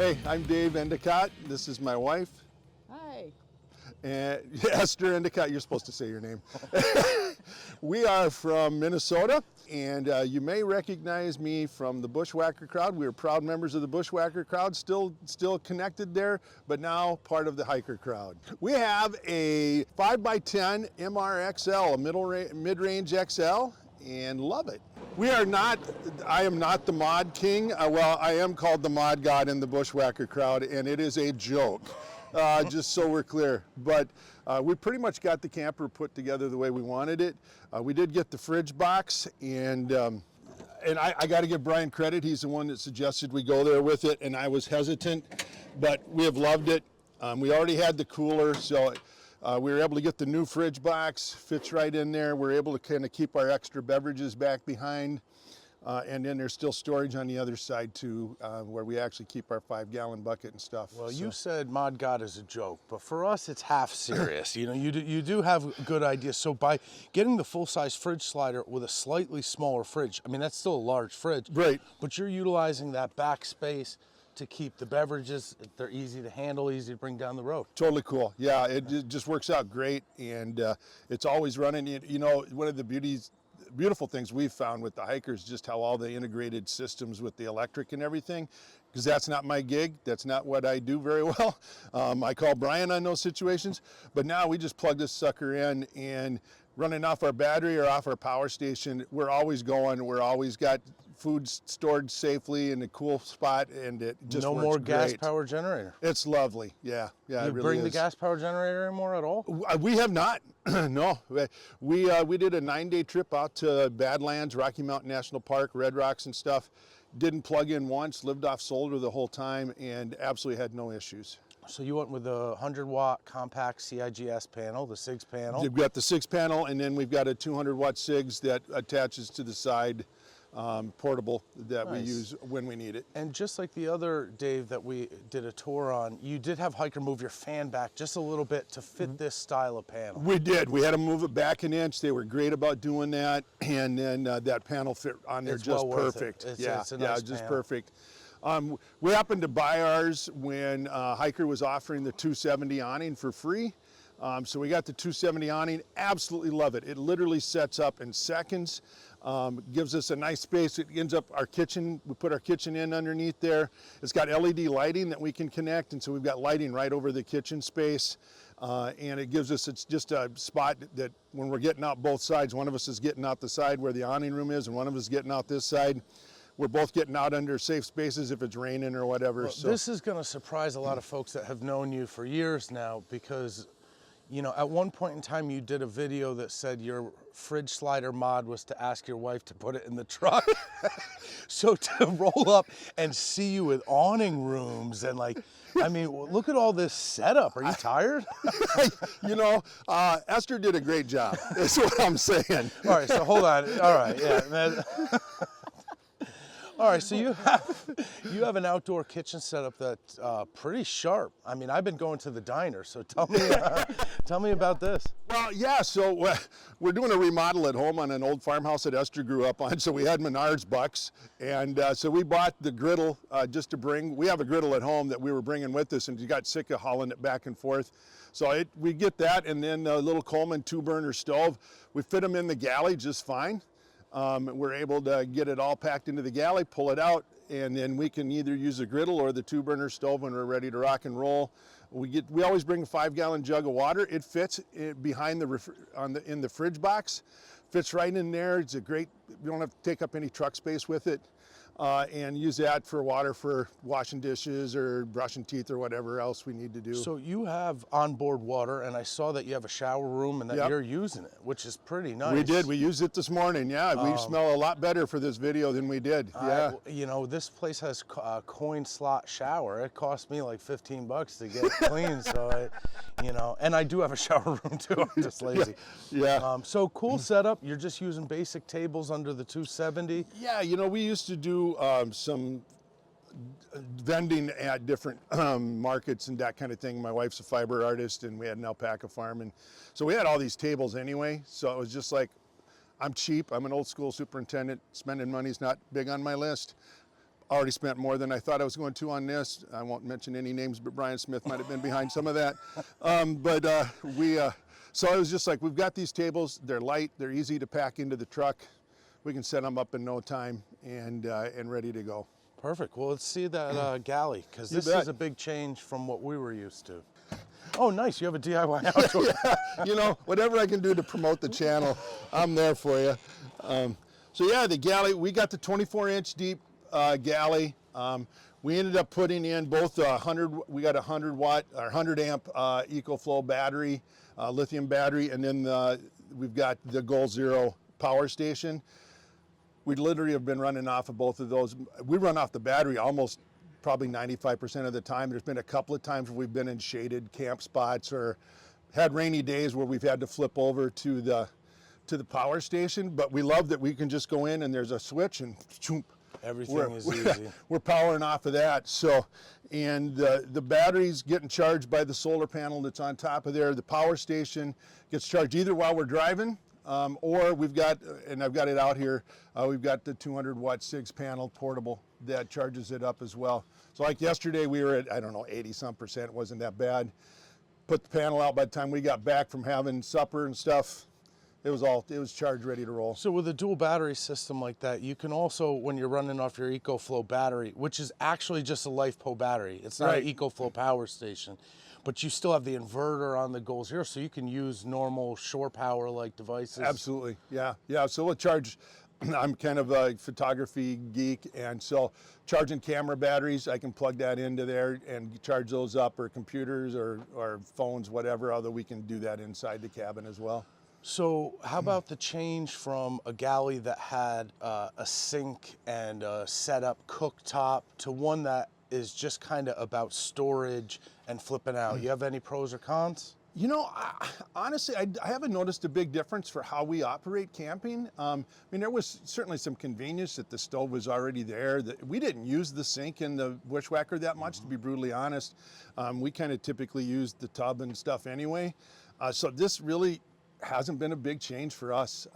Hey, I'm Dave Endicott. This is my wife. Hi. And Esther Endicott, you're supposed to say your name. We are from Minnesota, and you may recognize me from the Bushwhacker crowd. We were proud members of the Bushwhacker crowd, still connected there, but now part of the hiker crowd. We have a 5x10 MRXL, a mid-range XL, and love it. I am not the mod king. Well, I am called the mod god in the Bushwhacker crowd, and it is a joke. Just so we're clear. But we pretty much got the camper put together the way we wanted it. We did get the fridge box, and I got to give Brian credit. He's the one that suggested we go there with it, and I was hesitant, but we have loved it. We already had the cooler, so we were able to get the new fridge box, fits right in there. We're able to kind of keep our extra beverages back behind. And then there's still storage on the other side too, where we actually keep our 5-gallon bucket and stuff. Well, you said mod god is a joke, but for us it's half serious. You know, you do have good ideas. So by getting the full-size fridge slider with a slightly smaller fridge, I mean that's still a large fridge, right? But you're utilizing that back space to keep the beverages. They're easy to handle, easy to bring down the road. Totally cool. Yeah, it just works out great, and it's always running. You know, one of the beautiful things we've found with the hikers, just how all the integrated systems with the electric and everything, because that's not my gig. That's not what I do very well. I call Brian on those situations, but now we just plug this sucker in and running off our battery or off our power station. We're always going. We're always got food stored safely in a cool spot, and it just no works more great. gas power generator. It's lovely. Yeah, You it really bring is. the gas power generator anymore at all? We have not. No, we did a 9-day trip out to Badlands, Rocky Mountain National Park, Red Rocks and stuff. Didn't plug in once, lived off solar the whole time, and absolutely had no issues. So you went with the 100-watt compact CIGS panel, the SIGS panel. We've got the SIGS panel, and then we've got a 200-watt SIGS that attaches to the side, portable, that we use when we need it. And just like the other, Dave, that we did a tour on, you did have hiker move your fan back just a little bit to fit this style of panel. We did. We had to move it back an inch. They were great about doing that, and then that panel fit on there just perfect. It's a nice just panel. perfect. We happened to buy ours when Hiker was offering the 270 awning for free. So we got the 270 awning, absolutely love it. It literally sets up in seconds, gives us a nice space. It ends up our kitchen, we put our kitchen in underneath there. It's got LED lighting that we can connect, and so we've got lighting right over the kitchen space. And it gives us, it's just a spot that when we're getting out both sides, one of us is getting out the side where the awning room is, and one of us is getting out this side. We're both getting out under safe spaces if it's raining or whatever. Well, so this is going to surprise a lot of folks that have known you for years now, because you know, at one point in time you did a video that said your fridge slider mod was to ask your wife to put it in the truck. So to roll up and see you with awning rooms and like, I mean, look at all this setup. Are you tired? You know, Esther did a great job. That's what I'm saying. All right, so hold on. All right, yeah. All right, so you have an outdoor kitchen setup that's pretty sharp. I mean, I've been going to the diner, so tell me about this. Well, yeah, so we're doing a remodel at home on an old farmhouse that Esther grew up on. So we had Menards bucks, and so we bought the griddle just to bring. We have a griddle at home that we were bringing with us, and you got sick of hauling it back and forth. So we get that, and then a little Coleman 2-burner stove. We fit them in the Galley just fine. We're able to get it all packed into the Galley, pull it out, and then we can either use the griddle or the 2-burner stove when we're ready to rock and roll. We always bring a 5-gallon jug of water. It fits behind in the fridge box, fits right in there. It's a great. You don't have to take up any truck space with it. And use that for water for washing dishes or brushing teeth or whatever else we need to do. So you have onboard water, and I saw that you have a shower room and that you're using it, which is pretty nice. We did. We used it this morning. Yeah, we smell a lot better for this video than we did. Yeah. You know, this place has a coin slot shower. It cost me like 15 bucks to get it clean. So, you know, and I do have a shower room too. I'm just lazy. Yeah. So cool setup. You're just using basic tables under the 270. Yeah. You know, we used to do some vending at different markets and that kind of thing. My wife's a fiber artist, and we had an alpaca farm, and so we had all these tables anyway. So it was just like, I'm cheap. I'm an old school superintendent. Spending money's not big on my list. already spent more than I thought I was going to on this. I won't mention any names, but Brian Smith might have been behind some of that. So I was just like, we've got these tables, they're light, they're easy to pack into the truck. We can set them up in no time and ready to go. Perfect. Well, let's see that galley, because this bet. is a big change from what we were used to. Oh, nice. You have a DIY outdoor. Yeah, you know, whatever I can do to promote the channel, I'm there for you. So yeah, the galley, we got the 24-inch deep galley. We ended up putting in both we got a 100 watt or 100 amp EcoFlow battery, lithium battery, and then we've got the Goal Zero power station. We literally have been running off of both of those. We run off the battery almost probably 95% of the time. There's been a couple of times where we've been in shaded camp spots or had rainy days where we've had to flip over to the power station, but we love that we can just go in and there's a switch and choomp, Everything is easy. we're powering off of that. So, and the battery's getting charged by the solar panel that's on top of there. The power station gets charged either while we're driving, or we've got, and I've got it out here, we've got the 200 watt 6 panel portable that charges it up as well. So like yesterday we were at, I don't know, 80-some%, it wasn't that bad. Put the panel out by the time we got back from having supper and stuff. It was charged, ready to roll. So with a dual battery system like that, you can also, when you're running off your EcoFlow battery, which is actually just a LifePo battery, it's not Right. an EcoFlow power station, but you still have the inverter on the Goal Zero, so you can use normal shore power like devices. Absolutely, yeah. So we'll charge, I'm kind of a photography geek, and so charging camera batteries, I can plug that into there and charge those up, or computers or phones, whatever, although we can do that inside the cabin as well. So how about the change from a galley that had a sink and a set-up cooktop to one that is just kind of about storage and flipping out? You have any pros or cons? You know, honestly, I haven't noticed a big difference for how we operate camping. I mean, there was certainly some convenience that the stove was already there. We didn't use the sink in the Bushwhacker that much, to be brutally honest. We kind of typically used the tub and stuff anyway. So this really hasn't been a big change for us.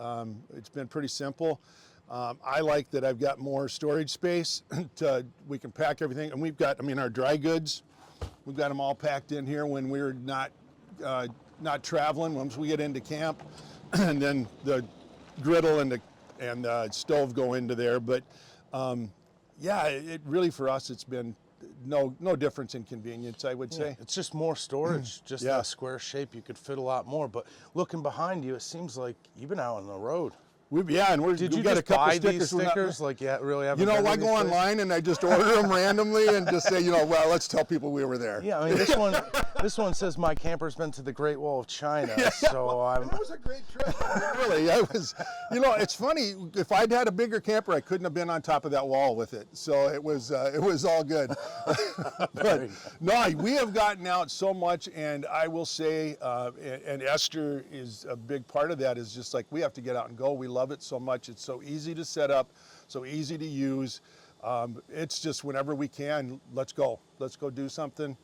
It's been pretty simple. I like that I've got more storage space. We can pack everything, and we've got, I mean, our dry goods, we've got them all packed in here when we're not traveling. Once we get into camp, and then the griddle and the stove go into there. But yeah, it really, for us, it's been no difference in convenience, I would say. It's just more storage, just Yeah. a square shape. You could fit a lot more. But looking behind you, it seems like you've been out on the road. And Did you we've got a just couple buy stickers. these stickers? Like, yeah, really haven't You know, been to I these go places? online and I just order them randomly and just say, you know, well, let's tell people we were there. Yeah, I mean, this one says my camper's been to the Great Wall of China, so I'm. That was a great trip. Really, I was. You know, it's funny. If I'd had a bigger camper, I couldn't have been on top of that wall with it. So it was all good. But no, we have gotten out so much, and I will say, and Esther is a big part of that. Is just like, we have to get out and go. We love it so much. It's so easy to set up, so easy to use. It's just whenever we can, let's go do something.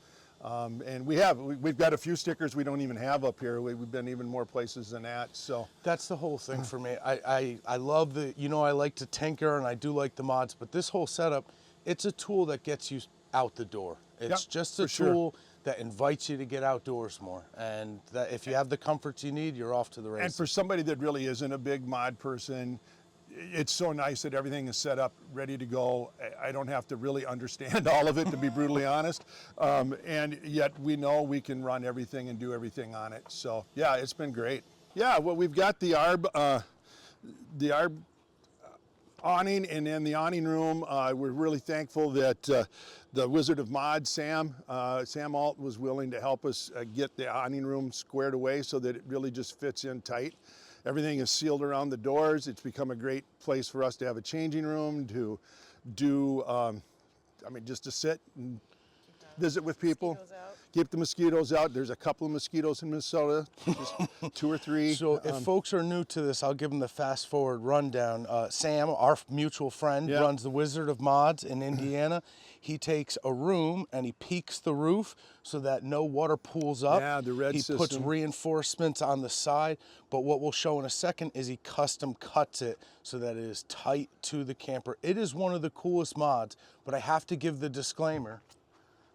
And we've got a few stickers we don't even have up here. We've been even more places than that. So That's the whole thing for me. I love I like to tinker and I do like the mods, but this whole setup, it's a tool that gets you out the door. It's just a tool that invites you to get outdoors more. And that if you have the comforts you need, you're off to the races. And for somebody that really isn't a big mod person, it's so nice that everything is set up, ready to go. I don't have to really understand all of it, to be brutally honest. And yet we know we can run everything and do everything on it. So yeah, it's been great. Yeah, well, we've got the ARB awning, and in the awning room, we're really thankful that the Wizard of Mod, Sam Alt, was willing to help us get the awning room squared away so that it really just fits in tight. Everything is sealed around the doors. It's become a great place for us to have a changing room, to do, I mean, just to sit and visit with people. Mosquitoes out. Keep the mosquitoes out. There's a couple of mosquitoes in Minnesota, just 2 or 3. So if folks are new to this, I'll give them the fast forward rundown. Sam, our mutual friend, Yeah. runs the Wizard of Mods in Indiana. He takes a room and he peaks the roof so that no water pools up. Yeah, the red He puts system. reinforcements on the side, but what we'll show in a second is he custom cuts it so that it is tight to the camper. It is one of the coolest mods, but I have to give the disclaimer.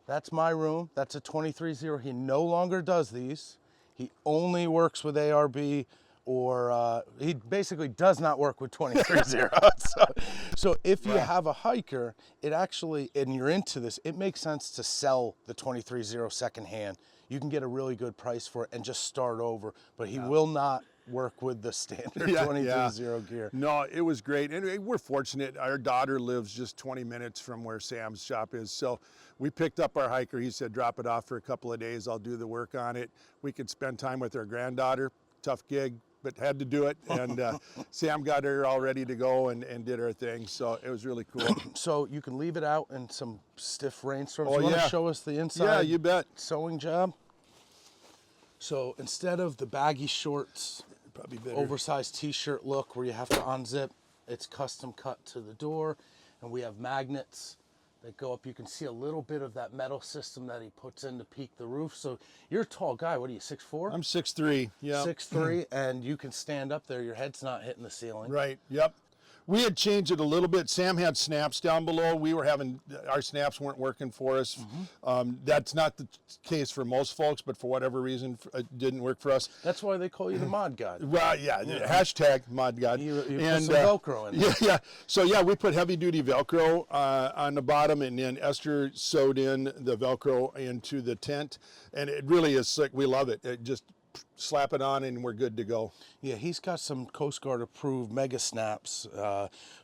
That's my room. That's a 23-0. He no longer does these. He only works with ARB, or he basically does not work with 23-0. So if you have a hiker, it actually, and you're into this, it makes sense to sell the 23-0 secondhand. You can get a really good price for it and just start over, but he will not work with the standard 23-0 gear. No, it was great. And we're fortunate. Our daughter lives just 20 minutes from where Sam's shop is. So we picked up our hiker. He said, drop it off for a couple of days. I'll do the work on it. We could spend time with our granddaughter. Tough gig, but had to do it. And Sam got her all ready to go and did her thing. So it was really cool. So you can leave it out in some stiff rainstorms. Oh, You want yeah. to show us the inside? Yeah, you bet. Sewing job. So instead of the baggy shorts, Probably better. oversized t-shirt look where you have to unzip, it's custom cut to the door, and we have magnets that go up. You can see a little bit of that metal system that he puts in to peak the roof. So you're a tall guy. What are you, 6'4"? I'm 6'3", yeah. 6'3", and you can stand up there. Your head's not hitting the ceiling. Right, yep. We had changed it a little bit. Sam had snaps down below. We were having, our snaps weren't working for us. That's not the case for most folks, but for whatever reason, it didn't work for us. That's why they call you the mod god. Well, yeah, hashtag mod god. You put some Velcro in there. Yeah. So yeah, we put heavy duty Velcro on the bottom, and then Esther sewed in the Velcro into the tent, and it really is slick. We love it. It just slap it on and we're good to go. Yeah, he's got some Coast Guard approved mega snaps,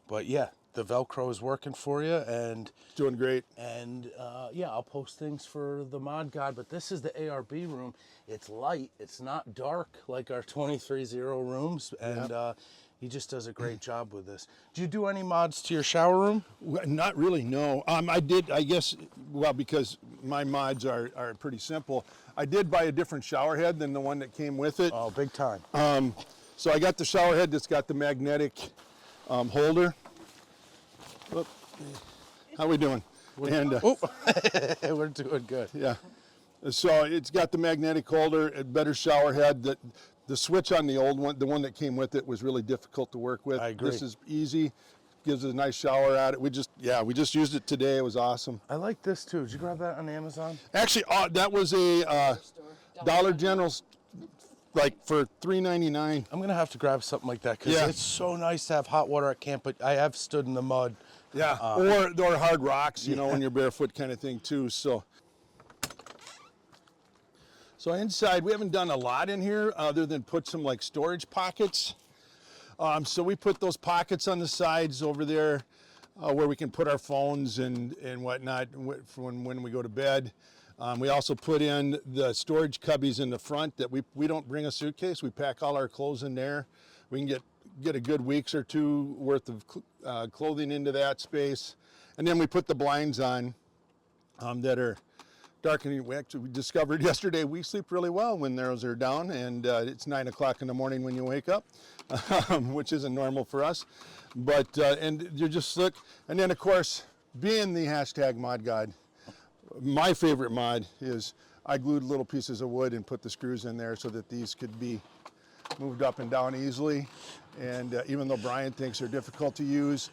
but yeah, the Velcro is working for you, and Doing great. yeah, I'll post things for the mod god, but this is the ARB room. It's light, it's not dark like our 23-0 rooms, and he just does a great job with this. Do you do any mods to your shower room? Well, not really, no. I did, I guess, well, because my mods are pretty simple. I did buy a different shower head than the one that came with it. Oh, big time. So I got the shower head that's got the magnetic holder. Whoop. How we doing? And We're doing good. yeah, so it's got the magnetic holder, a better shower head. The switch on the old one, the one that came with it, was really difficult to work with. I agree. This is easy. Gives us a nice shower at it. We just used it today. It was awesome. I like this too. Did you grab that on Amazon? Actually, that was a Dollar General, like for $3.99. I'm gonna have to grab something like that because Yeah. it's so nice to have hot water at camp, but I have stood in the mud. Yeah, or hard rocks, you know, when you're barefoot kind of thing too. So inside, we haven't done a lot in here other than put some like storage pockets. So we put those pockets on the sides over there where we can put our phones and whatnot when we go to bed. We also put in the storage cubbies in the front that we don't bring a suitcase. We pack all our clothes in there. We can get a good weeks or two worth of clothing into that space. And then we put the blinds on that are darkening. We discovered yesterday we sleep really well when those are down, and it's 9 o'clock in the morning when you wake up, which isn't normal for us. But and you're just slick. And then of course, being the hashtag mod god, my favorite mod is I glued little pieces of wood and put the screws in there so that these could be moved up and down easily. And even though Brian thinks they're difficult to use,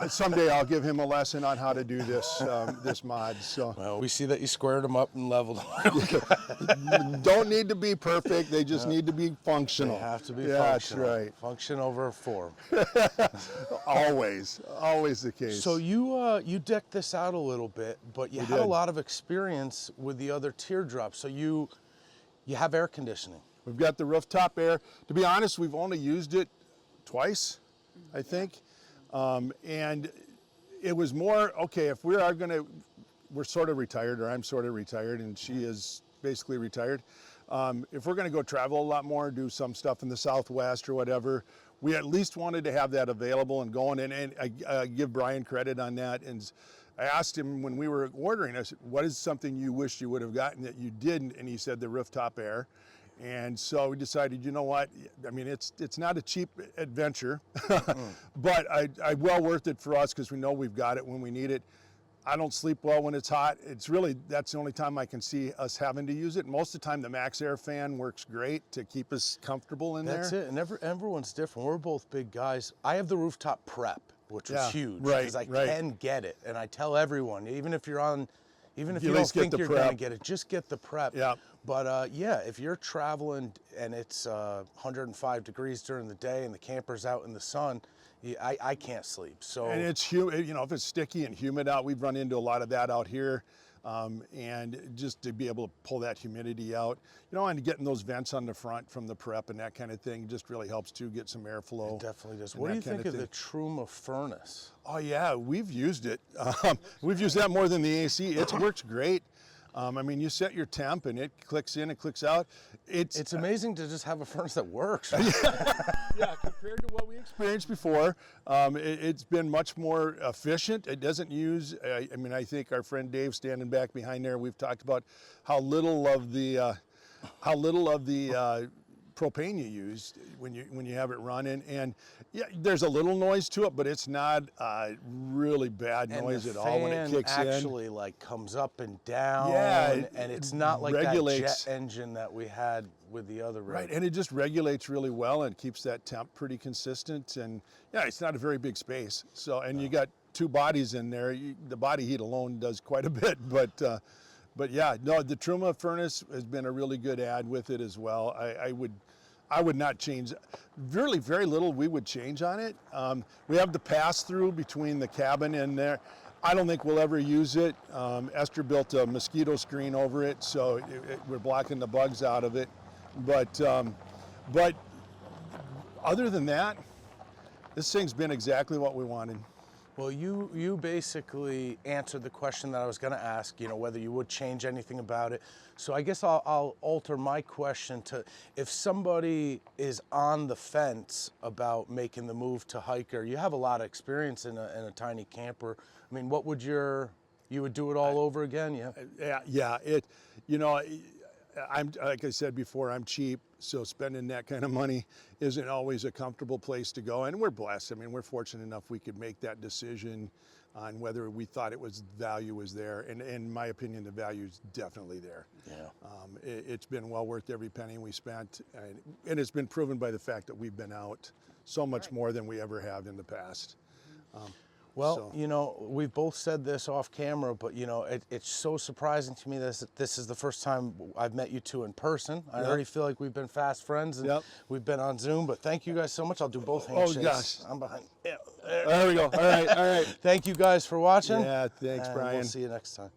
someday I'll give him a lesson on how to do this this mod. So Well, we see that you squared them up and leveled them. don't need to be perfect. They just need to be functional. They have to be Yeah, functional. that's right. Function over form. Always the case. So you decked this out a little bit, but you had a did. lot of experience with the other teardrops. So you have air conditioning. We've got the rooftop air. To be honest, we've only used it twice, I think. And it was more, okay, if we are gonna, we're sort of retired, or I'm sort of retired, and she is basically retired. If we're gonna go travel a lot more, do some stuff in the Southwest or whatever, we at least wanted to have that available and going, and I give Brian credit on that. And I asked him when we were ordering, I said, what is something you wish you would have gotten that you didn't? And he said the rooftop air. And so we decided, you know what? I mean, it's not a cheap adventure, but I well worth it for us because we know we've got it when we need it. I don't sleep well when it's hot. It's really, that's the only time I can see us having to use it. Most of the time, the Max Air fan works great to keep us comfortable in there. That's it, and everyone's different. We're both big guys. I have the rooftop prep, which was huge right, because I can get it, and I tell everyone, even if you don't think you're prep. gonna get it, just get the prep. Yeah. But yeah, if you're traveling and it's 105 degrees during the day and the camper's out in the sun, I can't sleep. So and it's humid, you know, if it's sticky and humid out, we've run into a lot of that out here. And just to be able to pull that humidity out, you know, and getting those vents on the front from the prep and that kind of thing just really helps to get some airflow. It definitely does. What do you think of the Truma furnace? Oh yeah, we've used it. We've used that more than the AC. It works great. I mean, you set your temp and it clicks in and clicks out. It's amazing to just have a furnace that works. Yeah, compared to what we experienced before, it's been much more efficient. It doesn't use, I mean, I think our friend Dave standing back behind there, we've talked about how little of the propane you use when you have it running, and yeah, there's a little noise to it, but it's not really bad noise at all when it kicks in. Actually, like comes up and down, and it's not like that jet engine that we had with the other rig. Right, and it just regulates really well and keeps that temp pretty consistent, and yeah, it's not a very big space. So, and you got two bodies in there. The body heat alone does quite a bit, but yeah, no, the Truma furnace has been a really good add with it as well. I would not change, really very little we would change on it. We have the pass-through between the cabin and there. I don't think we'll ever use it. Esther built a mosquito screen over it, so we're blocking the bugs out of it. But other than that, this thing's been exactly what we wanted. Well, you basically answered the question that I was going to ask, you know, whether you would change anything about it. So I guess I'll alter my question to, if somebody is on the fence about making the move to hiker, you have a lot of experience in a tiny camper. I mean, what would you would do it all over again? Yeah. Yeah. You know, I'm, like I said before, I'm cheap, so spending that kind of money isn't always a comfortable place to go. And we're blessed. I mean, we're fortunate enough we could make that decision on whether we thought value was there. And in my opinion, the value is definitely there. Yeah. It's been well worth every penny we spent, and it's been proven by the fact that we've been out so much more than we ever have in the past. Well, you know, we've both said this off camera, but you know, it's so surprising to me that this is the first time I've met you two in person. I already feel like we've been fast friends and we've been on Zoom, but thank you guys so much. I'll do both handshakes. Oh gosh. I'm behind. Yeah. There we go. All right. Thank you guys for watching. Yeah, thanks, Brian. We'll see you next time.